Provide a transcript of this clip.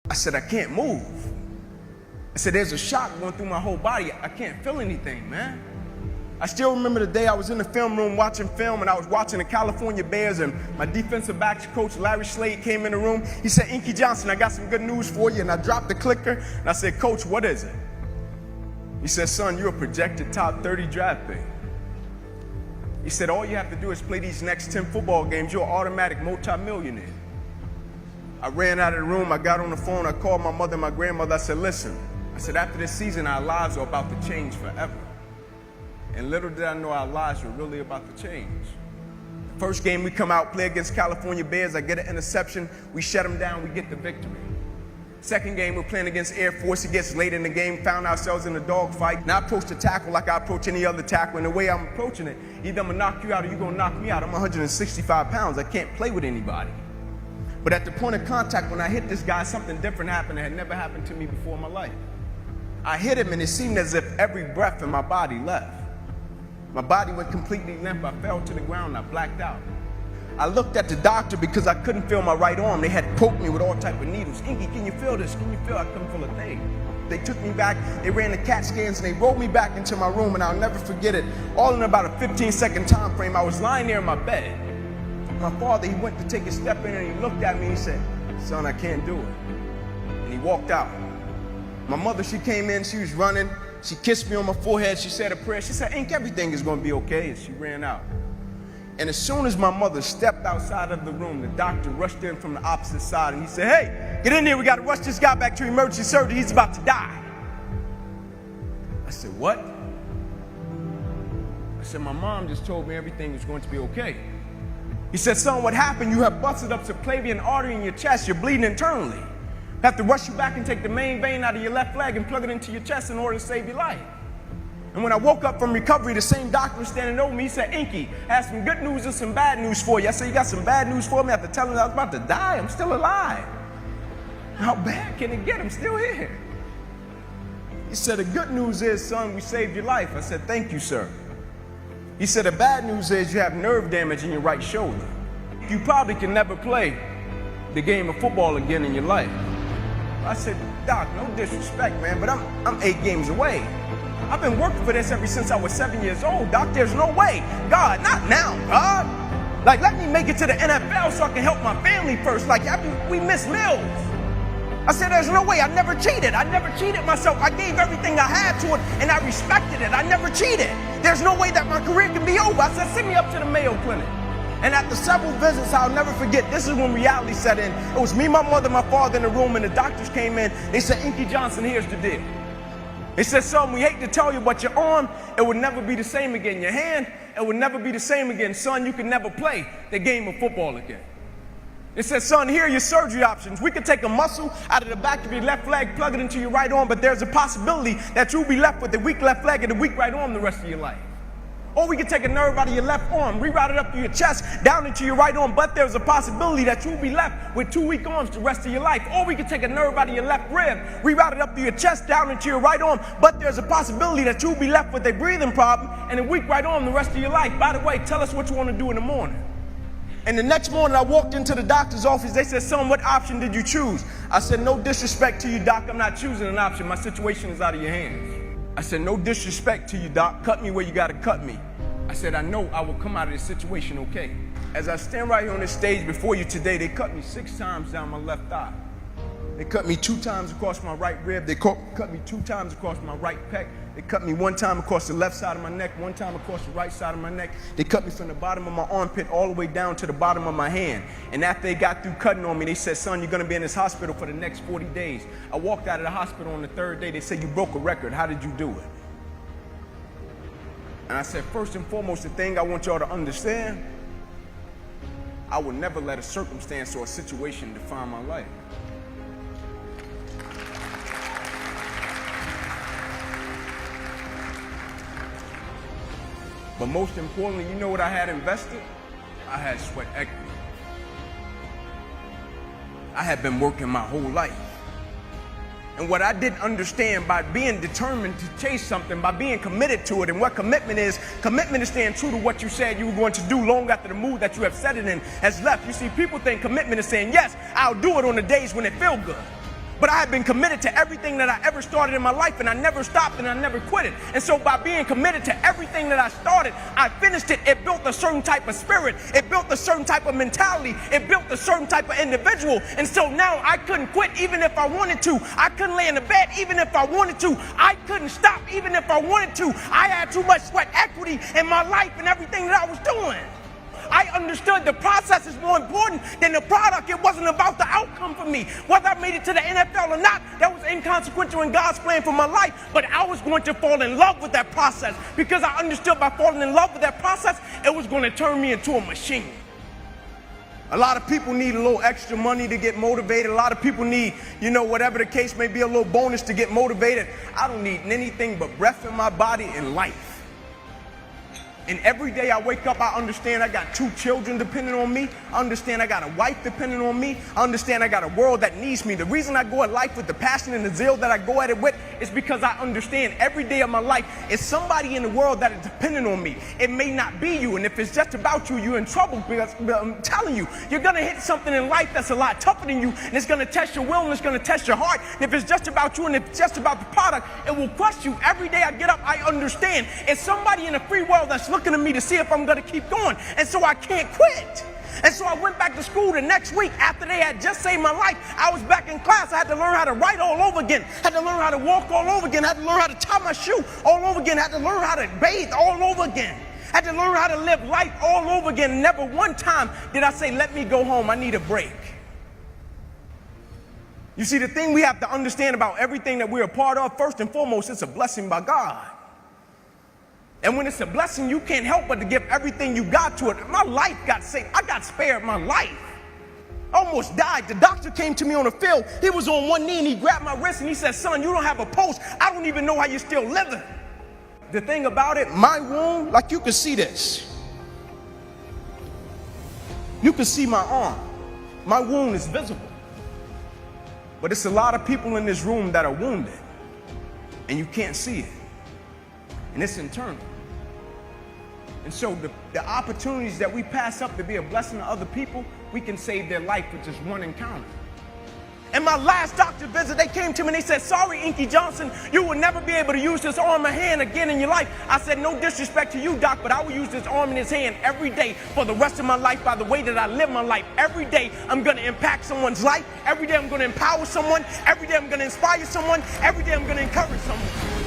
I said, I can't move. I said, there's a shock going through my whole body. I can't feel anything, man. I still remember the day I was in the film room watching film, and I was watching the California Bears, and my defensive backs coach, Larry Slade, came in the room. He said, Inky Johnson, I got some good news for you. And I dropped the clicker, and I said, Coach, what is it? He said, son, you're a projected top 30 draft pick. He said, all you have to do is play these next 10 football games. You're an automatic multimillionaire. I ran out of the room. I got on the phone. I called my mother and my grandmother. I said, listen. I said, after this season, our lives are about to change forever. And little did I know our lives were really about to change. The first game we come out, play against California Bears. I get an interception. We shut them down. We get the victory. Second game, we're playing against Air Force. It gets late in the game, found ourselves in a dogfight. And I approach the tackle like I approach any other tackle. And the way I'm approaching it, either I'm going to knock you out or you're going to knock me out. I'm 165 pounds. I can't play with anybody. But at the point of contact, when I hit this guy, something different happened that had never happened to me before in my life. I hit him, and it seemed as if every breath in my body left. My body went completely limp. I fell to the ground. I blacked out. I looked at the doctor because I couldn't feel my right arm. They had poked me with all type of needles. Inky, can you feel this? Can you feel? I couldn't feel a thing. They took me back. They ran the CAT scans, and they rolled me back into my room, and I'll never forget it. All in about a 15-second time frame, I was lying there in my bed. My father, he went to take a step in, and he looked at me, and he said, son, I can't do it. And he walked out. My mother, she came in, she was running. She kissed me on my forehead. She said a prayer. She said, Ink, everything is going to be okay. And she ran out. And as soon as my mother stepped outside of the room, the doctor rushed in from the opposite side, and he said, hey, get in here. We got to rush this guy back to emergency surgery. He's about to die. I said, what? I said, my mom just told me everything is going to be okay. He said, son, what happened? You have busted up subclavian artery in your chest. You're bleeding internally. Have to rush you back and take the main vein out of your left leg and plug it into your chest in order to save your life. And when I woke up from recovery, the same doctor was standing over me. He said, Inky, I have some good news and some bad news for you. I said, you got some bad news for me? After telling him I was about to die, I'm still alive. How bad can it get? I'm still here. He said, the good news is, son, we saved your life. I said, thank you, sir. He said, the bad news is you have nerve damage in your right shoulder. You probably can never play the game of football again in your life. I said, Doc, no disrespect, man, but I'm 8 games away. I've been working for this ever since I was 7 years old, Doc. There's no way. God, not now, God. Like, let me make it to the NFL so I can help my family first. Like, we miss meals. I said, there's no way. I never cheated. I never cheated myself. I gave everything I had to it, and I respected it. I never cheated. There's no way that my career can be over. I said, send me up to the Mayo Clinic. And after several visits, I'll never forget, this is when reality set in. It was me, my mother, my father in the room, and the doctors came in. They said, Inky Johnson, here's the deal. They said, son, we hate to tell you, but your arm, it would never be the same again. Your hand, it would never be the same again. Son, you can never play the game of football again. They said, son, here are your surgery options. We could take a muscle out of the back of your left leg, plug it into your right arm, but there's a possibility that you'll be left with a weak left leg and a weak right arm the rest of your life. Or we could take a nerve out of your left arm, reroute it up to your chest, down into your right arm, but there's a possibility that you'll be left with 2 weak arms the rest of your life. Or we could take a nerve out of your left rib, reroute it up to your chest, down into your right arm, but there's a possibility that you'll be left with a breathing problem and a weak right arm the rest of your life. By the way, tell us what you want to do in the morning. And the next morning, I walked into the doctor's office. They said, son, what option did you choose? I said, no disrespect to you, doc. I'm not choosing an option. My situation is out of your hands. I said, no disrespect to you, doc. Cut me where you got to cut me. I said, I know I will come out of this situation okay. As I stand right here on this stage before you today, they cut me 6 times down my left thigh. They cut me 2 times across my right rib. They cut me 2 times across my right pec. They cut me 1 time across the left side of my neck, 1 time across the right side of my neck. They cut me from the bottom of my armpit all the way down to the bottom of my hand. And after they got through cutting on me, they said, son, you're going to be in this hospital for the next 40 days. I walked out of the hospital on the 3rd day. They said, you broke a record. How did you do it? And I said, first and foremost, the thing I want y'all to understand, I will never let a circumstance or a situation define my life. But most importantly, you know what I had invested? I had sweat equity. I had been working my whole life. And what I didn't understand, by being determined to chase something, by being committed to it, and what commitment is staying true to what you said you were going to do long after the mood that you have set it in has left. You see, people think commitment is saying, yes, I'll do it on the days when it feels good. But I had been committed to everything that I ever started in my life, and I never stopped and I never quit it. And so by being committed to everything that I started, I finished it. It built a certain type of spirit. It built a certain type of mentality. It built a certain type of individual. And so now I couldn't quit even if I wanted to. I couldn't lay in the bed even if I wanted to. I couldn't stop even if I wanted to. I had too much sweat equity in my life and everything that I was doing. I understood the process is more important than the product. It wasn't about the outcome for me. Whether I made it to the NFL or not, that was inconsequential in God's plan for my life. But I was going to fall in love with that process because I understood by falling in love with that process, it was going to turn me into a machine. A lot of people need a little extra money to get motivated. A lot of people need, whatever the case may be, a little bonus to get motivated. I don't need anything but breath in my body and life. And every day I wake up, I understand I got 2 children depending on me. I understand I got a wife depending on me. I understand I got a world that needs me. The reason I go at life with the passion and the zeal that I go at it with is because I understand every day of my life is somebody in the world that is dependent on me. It may not be you, and if it's just about you, you're in trouble because I'm telling you, you're going to hit something in life that's a lot tougher than you, and it's going to test your will and it's going to test your heart. And if it's just about you and if it's just about the product, it will crush you. Every day I get up, I understand it's somebody in the free world that's looking at me to see if I'm going to keep going. And so I can't quit. And so I went back to school the next week after they had just saved my life. I was back in class. I had to learn how to write all over again. Had to learn how to walk all over again. Had to learn how to tie my shoe all over again. Had to learn how to bathe all over again. Had to learn how to live life all over again. Never one time did I say, let me go home. I need a break. You see, the thing we have to understand about everything that we're a part of, first and foremost, it's a blessing by God. And when it's a blessing, you can't help but to give everything you got to it. My life got saved. I got spared my life. I almost died. The doctor came to me on the field. He was on one knee and he grabbed my wrist and he said, son, you don't have a pulse. I don't even know how you're still living. The thing about it, my wound, like you can see this. You can see my arm. My wound is visible. But it's a lot of people in this room that are wounded and you can't see it. And it's internal. And so the opportunities that we pass up to be a blessing to other people, we can save their life with just one encounter. In my last doctor visit, they came to me and they said, sorry, Inky Johnson, you will never be able to use this arm or hand again in your life. I said, no disrespect to you, doc, but I will use this arm and this hand every day for the rest of my life by the way that I live my life. Every day I'm going to impact someone's life. Every day I'm going to empower someone. Every day I'm going to inspire someone. Every day I'm going to encourage someone.